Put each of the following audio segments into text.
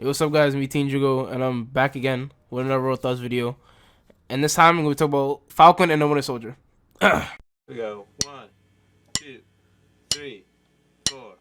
Hey, what's up, guys? Me, tnjugo, and I'm back again with another Road Thoughts video. And this time, I'm going to talk about Falcon and the Winter Soldier. We go 1, 2, 3, 4.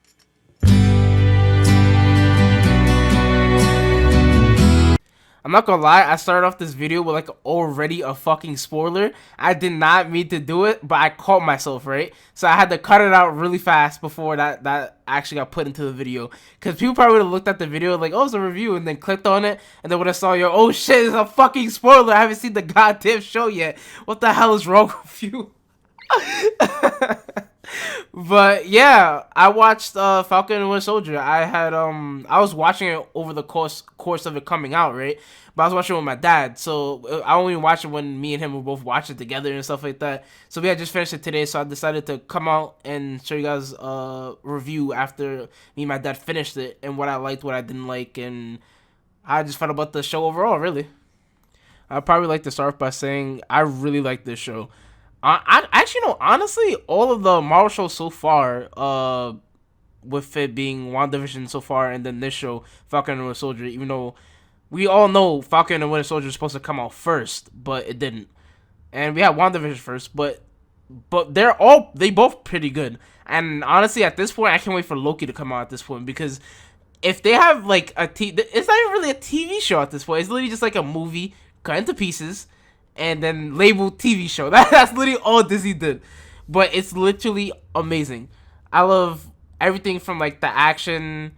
I'm not gonna lie, I started off this video with like already a fucking spoiler. I did not mean to do it, but I caught myself, right? So I had to cut it out really fast before that actually got put into the video. Because people probably would have looked at the video like, oh, it's a review, and then clicked on it, and then when I saw your, oh shit, it's a fucking spoiler. I haven't seen the goddamn show yet. What the hell is wrong with you? But yeah, I watched Falcon and Winter Soldier. I was watching it over the course of it coming out, right? But I was watching it with my dad, so I only watched it when me and him were both watching it together and stuff like that. So we had just finished it today, so I decided to come out and show you guys a review after me and my dad finished it and what I liked, what I didn't like, and how I just felt about the show overall. Really, I'd probably like to start by saying I really like this show. I actually know, honestly, all of the Marvel shows so far, with it being WandaVision so far, and then this show, Falcon and Winter Soldier, even though we all know Falcon and Winter Soldier is supposed to come out first, but it didn't. And we had WandaVision first, but they both pretty good. And honestly, at this point, I can't wait for Loki to come out at this point, because if they have like it's not even really a TV show at this point. It's literally just like a movie cut into pieces and then labeled TV show. That's literally all Disney did. But it's literally amazing. I love everything from like the action,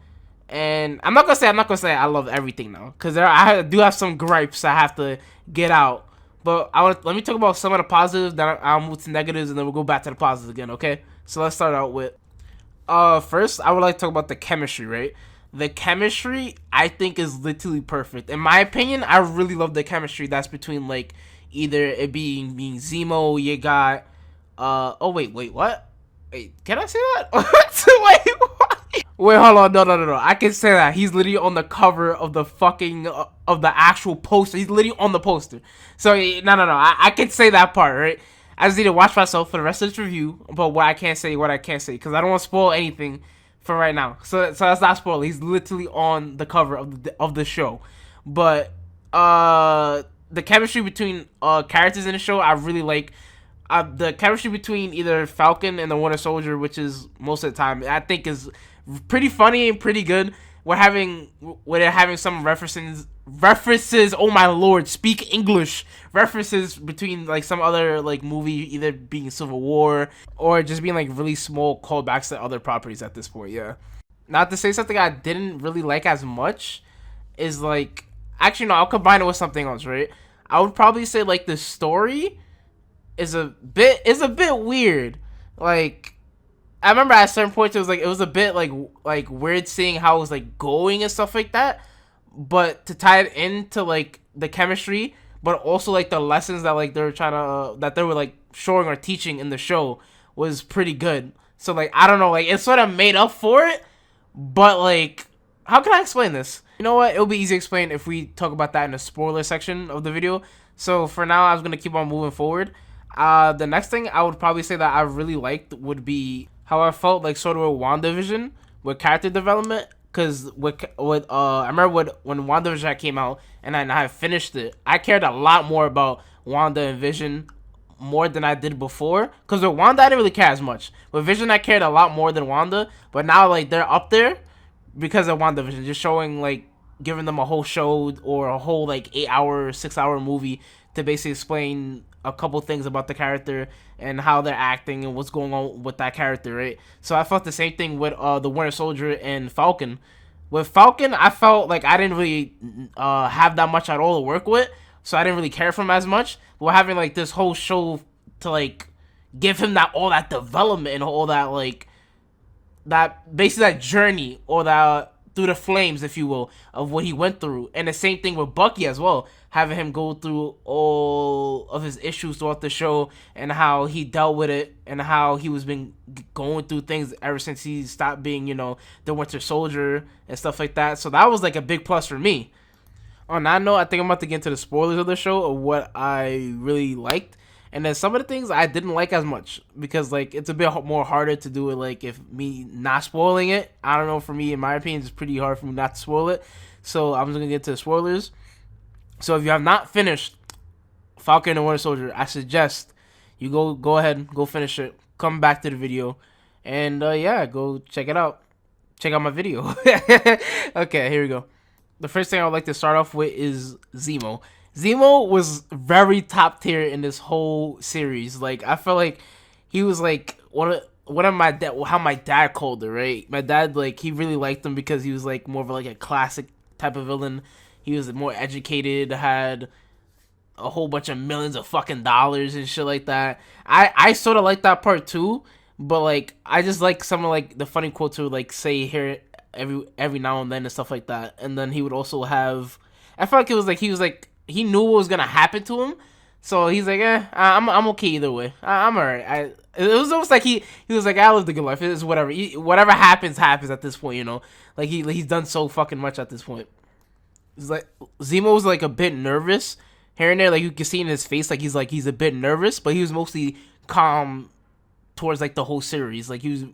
and I'm not gonna say I love everything now, because I do have some gripes I have to get out. But let me talk about some of the positives. Then I'll move to negatives, and then we'll go back to the positives again. Okay. So let's start out with first, I would like to talk about the chemistry, right? The chemistry, I think, is literally perfect. In my opinion, I really love the chemistry that's between, like, either it being Zemo, you got, oh, wait, what? Wait, can I say that? Wait, what? Wait, hold on, no. I can say that. He's literally on the cover of the fucking, of the actual poster. He's literally on the poster. So, no. I can say that part, right? I just need to watch myself for the rest of this review about what I can't say, because I don't want to spoil anything for right now. So that's not spoiler. He's literally on the cover of the show. But the chemistry between characters in the show, I really like. The chemistry between either Falcon and the Winter Soldier, which is most of the time, I think is pretty funny and pretty good. We're having some references. Oh my lord, speak English. References between like some other like movie, either being Civil War or just being like really small callbacks to other properties at this point. Yeah. Not to say something I didn't really like as much is like, actually no, I'll combine it with something else, right? I would probably say like the story is a bit weird. Like, I remember at certain points it was a bit like weird seeing how it was like going and stuff like that. But to tie it into like the chemistry, but also like the lessons that like they were trying to that they were like showing or teaching in the show was pretty good. So like, I don't know, like it sort of made up for it, but like, how can I explain this? You know what? It'll be easy to explain if we talk about that in the spoiler section of the video. So for now, I was gonna keep on moving forward. The next thing I would probably say that I really liked would be how I felt like sort of with WandaVision with character development. Cause I remember when WandaVision came out and I finished it, I cared a lot more about Wanda and Vision more than I did before. Cause with Wanda I didn't really care as much. With Vision I cared a lot more than Wanda, but now like they're up there because of WandaVision, just showing like giving them a whole show or a whole like 8-hour, 6-hour movie to basically explain a couple things about the character and how they're acting and what's going on with that character, right? So I felt the same thing with the Winter Soldier and Falcon. With Falcon, I felt like I didn't really have that much at all to work with, so I didn't really care for him as much. But having like this whole show to like give him all that development and all that like that basically that journey or that through the flames, if you will, of what he went through. And the same thing with Bucky as well, having him go through all of his issues throughout the show and how he dealt with it and how he was been going through things ever since he stopped being, the Winter Soldier and stuff like that. So that was like a big plus for me. On that note, I think I'm about to get into the spoilers of the show of what I really liked. And then some of the things I didn't like as much because like it's a bit more harder to do it like if me not spoiling it. I don't know, for me, in my opinion, it's pretty hard for me not to spoil it. So I'm just gonna get to the spoilers. So if you have not finished Falcon and Winter Soldier, I suggest you go ahead, go finish it, come back to the video, and yeah, go check it out. Check out my video. Okay, here we go. The first thing I would like to start off with is Zemo. Zemo was very top tier in this whole series. Like I felt like he was like one of my dad, how my dad called it, right? My dad, like, he really liked him because he was like more of like a classic type of villain. He was more educated, had a whole bunch of millions of fucking dollars and shit like that. I sort of like that part too, but like I just like some of like the funny quotes to like say here every now and then and stuff like that. And then he would also have, I felt like it was like he knew what was gonna happen to him, so he's like, I'm okay either way. I'm alright. It was almost like he was like, I lived a good life. It's whatever. Whatever happens at this point, you know. Like he's done so fucking much at this point. It's like Zemo was like a bit nervous here and there. Like you can see in his face, like he's a bit nervous, but he was mostly calm towards like the whole series. Like he was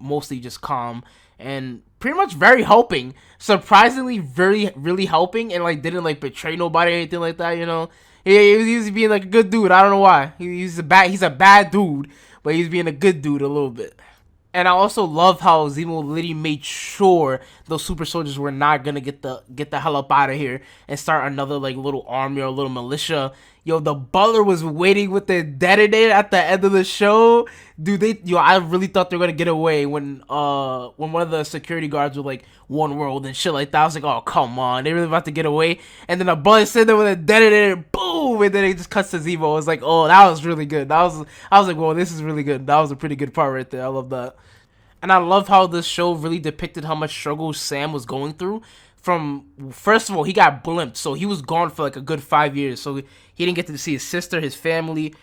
mostly just calm and pretty much very helping. Surprisingly, very really helping, and like didn't like betray nobody or anything like that. You know, he was being like a good dude. I don't know why. He's a bad dude, but he's being a good dude a little bit. And I also love how Zemo literally made sure those super soldiers were not gonna get the hell up out of here and start another like little army or a little militia. Yo, the Butler was waiting with the detonator at the end of the show, dude. I really thought they were gonna get away when one of the security guards were like one world and shit like that. I was like, oh come on, they really about to get away. And then the Butler sitting there with a detonator, boom, and then it just cuts to Zemo. I was like, oh, that was really good. I was like, well, this is really good. That was a pretty good part right there. I love that. And I love how this show really depicted how much struggle Sam was going through. From, first of all, he got blimped, so he was gone for like a good 5 years. So he didn't get to see his sister, his family,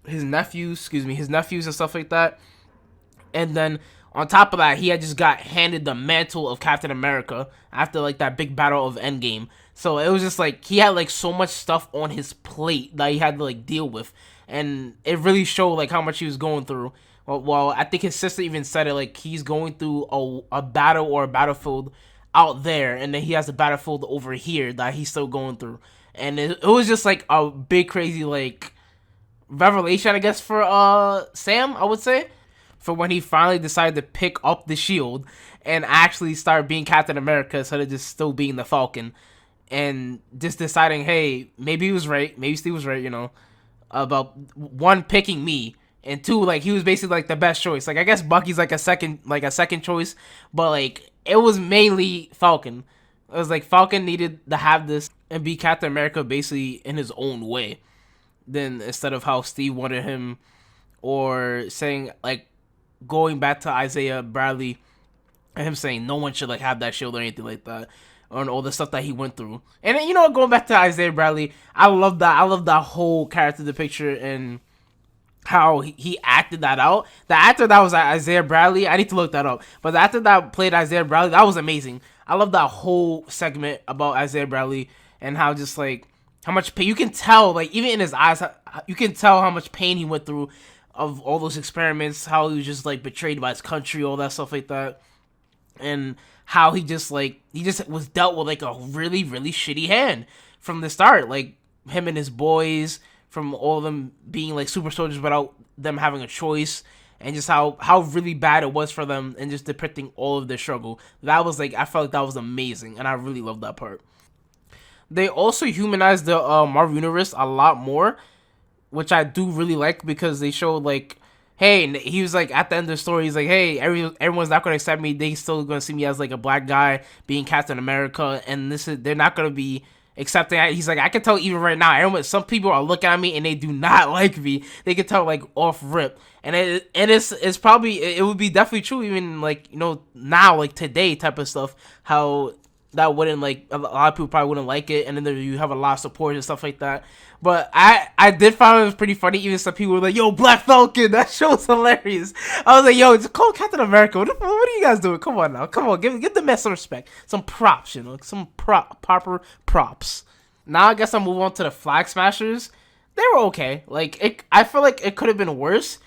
his nephews and stuff like that. And then on top of that, he had just got handed the mantle of Captain America after like that big battle of Endgame. So it was just like he had like so much stuff on his plate that he had to like deal with, and it really showed like how much he was going through. Well, I think his sister even said it, like he's going through a battle or a battlefield out there, and then he has a battlefield over here that he's still going through. And it was just like a big crazy like revelation, I guess, for Sam, I would say, for when he finally decided to pick up the shield and actually start being Captain America instead of just still being the Falcon, and just deciding, hey, maybe he was right, maybe Steve was right, you know, about one, picking me, and two, like he was basically like the best choice. Like I guess Bucky's like a second choice, but like it was mainly Falcon. It was like Falcon needed to have this and be Captain America basically in his own way, then instead of how Steve wanted him, or saying like going back to Isaiah Bradley and him saying no one should like have that shield or anything like that, on all the stuff that he went through. And then, you know, going back to Isaiah Bradley, I love that whole character depiction and how he acted that out. The actor that was Isaiah Bradley, I need to look that up, but the actor that played Isaiah Bradley, that was amazing. I love that whole segment about Isaiah Bradley and how just like how much pain you can tell, like even in his eyes, you can tell how much pain he went through of all those experiments, how he was just like betrayed by his country, all that stuff like that, and how he just was dealt with like a really really shitty hand from the start, like him and his boys, from all of them being like super soldiers without them having a choice, and just how really bad it was for them, and just depicting all of their struggle. That was like, I felt like that was amazing, and I really loved that part. They also humanized the Marvel Universe a lot more, which I do really like, because they showed like, hey, he was like at the end of the story, he's like, hey, everyone's not gonna accept me. They still gonna see me as like a black guy being Captain America, and they're not gonna be accepting. He's like, I can tell even right now, some people are looking at me and they do not like me. They can tell like off rip, and it's probably, it would be definitely true even like, you know, now like today type of stuff, how that wouldn't like, a lot of people probably wouldn't like it, and then you have a lot of support and stuff like that. But I did find it was pretty funny. Even some people were like, yo, Black Falcon, that show's hilarious. I was like, yo, just call Captain America. What are you guys doing? Come on now, come on, give the man some respect, some props, you know, some proper props. Now I guess I'll move on to the Flag Smashers. They were okay. Like I feel like it could have been worse.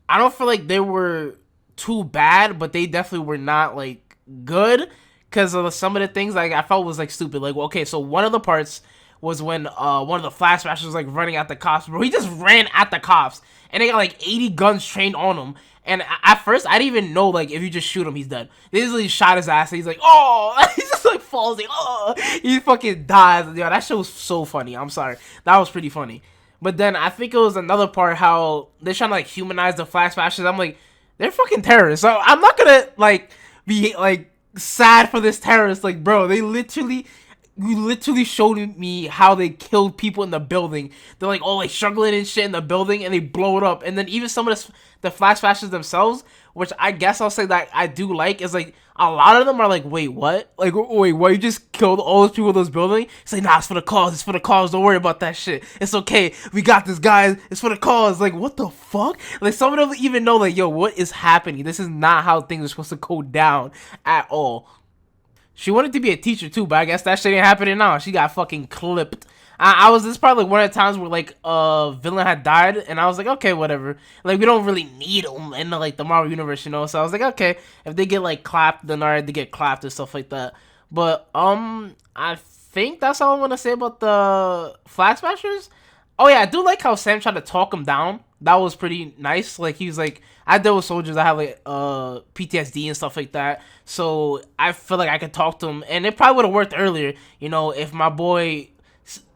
I don't feel like they were too bad, but they definitely were not like good, because of some of the things like I felt was like stupid. Like, okay, so one of the parts was when one of the Flash Smashers was like running at the cops, bro. He just ran at the cops, and they got like 80 guns trained on him. And at first, I didn't even know like if you just shoot him, he's dead. They just like, shot his ass, and he's like, oh, he just like falls, like, oh, he fucking dies. Yo, that shit was so funny. I'm sorry, that was pretty funny. But then I think it was another part how they're trying to like humanize the Flash Smashers. I'm like, they're fucking terrorists. So I'm not gonna like be like sad for this terrorist. Like, bro, you literally showed me how they killed people in the building. They're like all like struggling and shit in the building, and they blow it up. And then even some of the Flash Smashers themselves, which I guess I'll say that I do like, is like a lot of them are like, wait, what? Like, wait, what? You just killed all those people in those buildings? It's like, nah, it's for the cause. It's for the cause. Don't worry about that shit. It's okay. We got this, guys. It's for the cause. Like, what the fuck? Like, some of them even know, like, yo, what is happening? This is not how things are supposed to go down at all. She wanted to be a teacher too, but I guess that shit ain't happening now. She got fucking clipped. This is probably like one of the times where like a villain had died, and I was like, okay, whatever. Like, we don't really need them in like the Marvel universe, you know. So I was like, okay, if they get like clapped, then alright, they get clapped and stuff like that. But I think that's all I want to say about the Flag Smashers. Oh yeah, I do like how Sam tried to talk him down. That was pretty nice. Like, he was like, I deal with soldiers that have like PTSD and stuff like that, so I feel like I could talk to him, and it probably would have worked earlier, you know, if my boy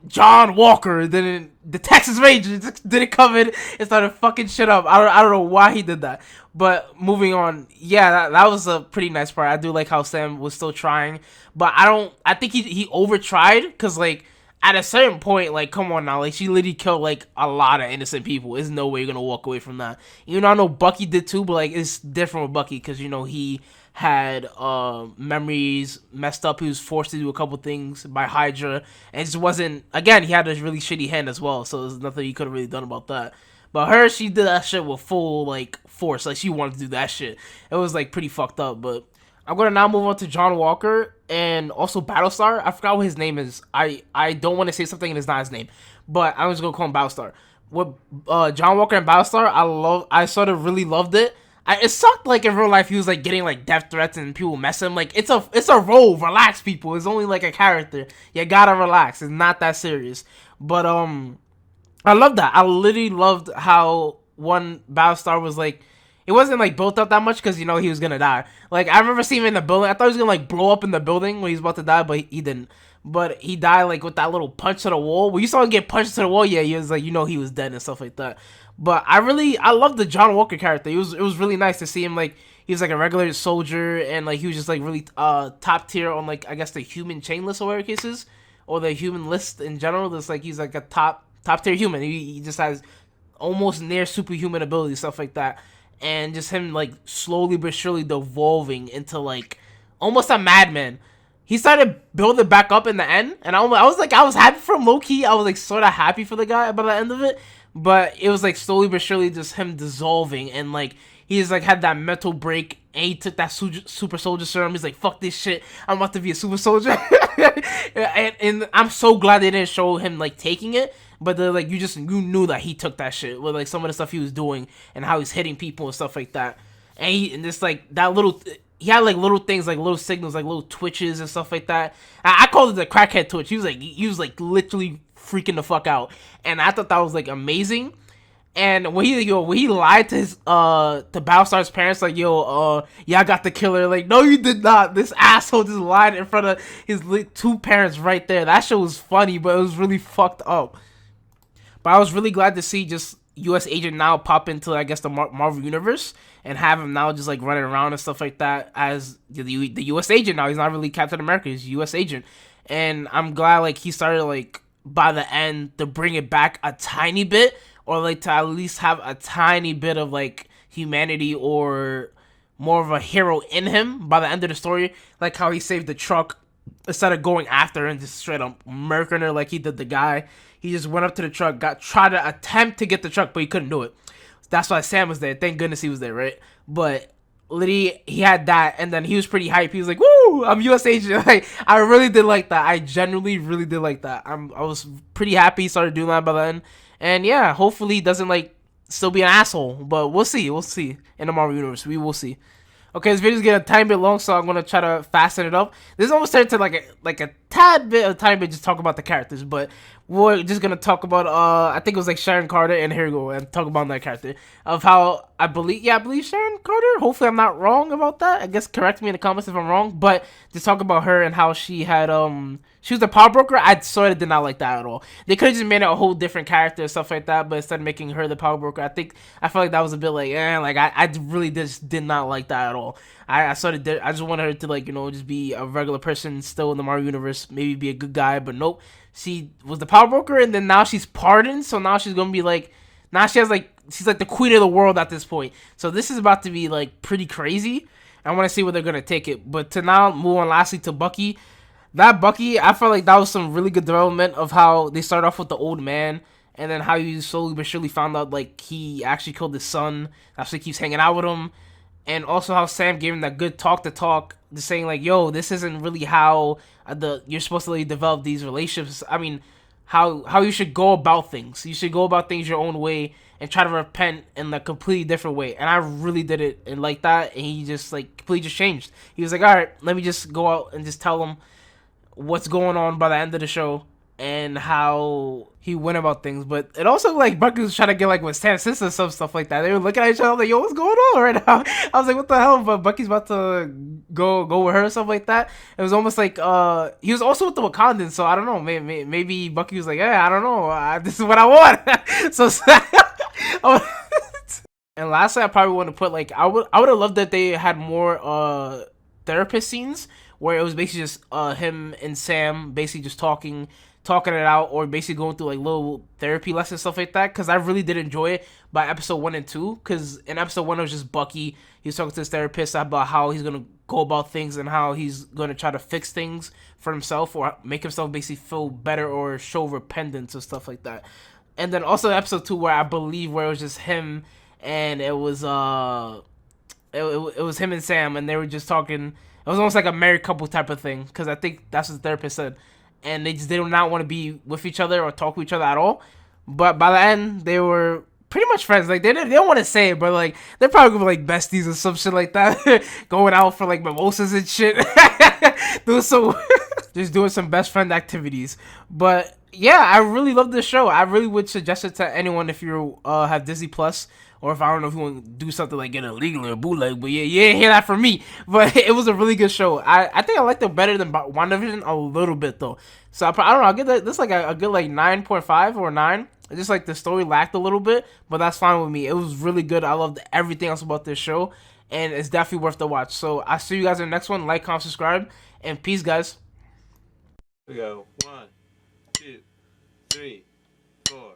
John Walker didn't, the Texas Rangers didn't come in and started fucking shit up. I don't know why he did that. But moving on, yeah, that was a pretty nice part. I do like how Sam was still trying, but I think he over tried, because like at a certain point, like, come on now, like, she literally killed like a lot of innocent people. There's no way you're gonna walk away from that. You know, I know Bucky did too, but like, it's different with Bucky, because you know he had memories messed up. He was forced to do a couple things by Hydra, and it just wasn't, again, he had a really shitty hand as well, so there's nothing he could have really done about that. But her, she did that shit with full like force, like she wanted to do that shit. It was like pretty fucked up. But I'm gonna now move on to John Walker and also Battlestar. I forgot what his name is. I don't want to say something and it's not his name, but I'm just gonna call him Battlestar. With John Walker and Battlestar, I sort of really loved it. It sucked like in real life he was like getting like death threats and people mess him. Like, it's a role. Relax, people. It's only like a character. You gotta relax. It's not that serious. But I love that. I literally loved how one Battlestar was like, it wasn't like built up that much because you know he was gonna die. Like, I remember seeing him in the building. I thought he was gonna like blow up in the building when he was about to die, but he didn't. But he died like with that little punch to the wall. When you saw him get punched to the wall, yeah, he was like, you know, he was dead and stuff like that. But I love the John Walker character. It was really nice to see him, like, he was like a regular soldier, and like he was just like really top tier on like, I guess, the human chain list or whatever it is, or the human list in general. That's like, he's like a top tier human. He just has almost near superhuman abilities, stuff like that. And just him like slowly but surely devolving into like almost a madman. He started building back up in the end, and I was happy for him, low key. I was like sort of happy for the guy by the end of it, but it was like slowly but surely just him dissolving, and like he's like had that mental break, and he took that super soldier serum. He's like, fuck this shit, I'm about to be a super soldier. and I'm so glad they didn't show him like taking it, but they're like, you knew that he took that shit with like some of the stuff he was doing and how he's hitting people and stuff like that. And this like that little, he had like little things, like little signals, like little twitches and stuff like that. I called it the crackhead twitch. He was like literally freaking the fuck out, and I thought that was like amazing. And when he lied to his to Battlestar's parents, like, yeah, I got the killer. Like, no, you did not. This asshole just lied in front of his two parents right there. That shit was funny, but it was really fucked up. But I was really glad to see just U.S. Agent now pop into, I guess, the Marvel Universe, and have him now just like running around and stuff like that as the U.S. Agent now. He's not really Captain America, he's U.S. Agent. And I'm glad like he started like by the end to bring it back a tiny bit, or like to at least have a tiny bit of like humanity or more of a hero in him by the end of the story. Like how he saved the truck instead of going after her and just straight up murking her like he did the guy. He just went up to the truck, tried to attempt to get the truck, but he couldn't do it. That's why Sam was there. Thank goodness he was there, right? But literally, he had that, and then he was pretty hype. He was like, "Woo, I'm U.S. Agent." Like, I really did like that. I genuinely really did like that. I was pretty happy he started doing that by then. And yeah, hopefully he doesn't like still be an asshole. But we'll see. We'll see in the Marvel Universe. We will see. Okay, this video's getting a tiny bit long, so I'm gonna try to fasten it up. This almost turned to like a tad bit, a tiny bit, just talk about the characters, but we're just gonna talk about I think it was like Sharon Carter, and here we go, and talk about that character of how I believe Sharon Carter. Hopefully, I'm not wrong about that. I guess correct me in the comments if I'm wrong, but just talk about her and how she had she was the power broker. I sort of did not like that at all. They could have just made it a whole different character and stuff like that, but instead of making her the power broker, I felt like that was a bit like, like I really just did not like that at all. I sort of did. I just wanted her to like just be a regular person still in the Marvel universe, maybe be a good guy, but nope. She was the power broker, and then now she's pardoned, so now she's gonna be like, now she's like the queen of the world at this point. So this is about to be like pretty crazy. I want to see where they're gonna take it. But to now move on lastly to Bucky. That Bucky, I felt like that was some really good development of how they start off with the old man, and then how you slowly but surely found out like he actually killed his son. Actually keeps hanging out with him, and also how Sam gave him that good talk to talk, just saying like, "Yo, this isn't really how you're supposed to really develop these relationships. I mean, how you should go about things. You should go about things your own way and try to repent in a completely different way." And I really did it and like that, and he just like completely just changed. He was like, "All right, let me just go out and just tell him what's going on by the end of the show and how he went about things." But it also like Bucky was trying to get like with Sam's sister and some stuff like that. They were looking at each other like, "Yo, what's going on right now?" I was like, "What the hell?" But Bucky's about to go with her and stuff like that. It was almost like he was also with the Wakandans, so I don't know. Maybe Bucky was like, "Yeah, I don't know. This is what I want." So. And lastly, I probably want to put like I would have loved that they had more therapist scenes where it was basically just him and Sam basically just talking it out, or basically going through like little therapy lessons, stuff like that, because I really did enjoy it by episode 1 and 2, because in episode 1 it was just Bucky. He was talking to his therapist about how he's gonna go about things and how he's gonna try to fix things for himself or make himself basically feel better or show repentance and stuff like that. And then also episode 2 where I believe where it was just him, and it was it was him and Sam, and they were just talking. It was almost like a married couple type of thing, because I think that's what the therapist said. And they did not want to be with each other or talk to each other at all. But by the end, they were pretty much friends. Like they don't want to say it, but like they're probably gonna be like besties or some shit like that, going out for like mimosas and shit, doing some just doing some best friend activities. But yeah, I really love this show. I really would suggest it to anyone if you have Disney Plus. Or if I don't know if you want to do something like get illegal or bootleg, but yeah, you didn't hear that from me. But it was a really good show. I think I liked it better than WandaVision a little bit though. So I don't know. I'll give this like a good like 9.5 or 9. It's just like the story lacked a little bit, but that's fine with me. It was really good. I loved everything else about this show, and it's definitely worth the watch. So I'll see you guys in the next one. Like, comment, subscribe, and peace, guys. We go 1, 2, 3, 4.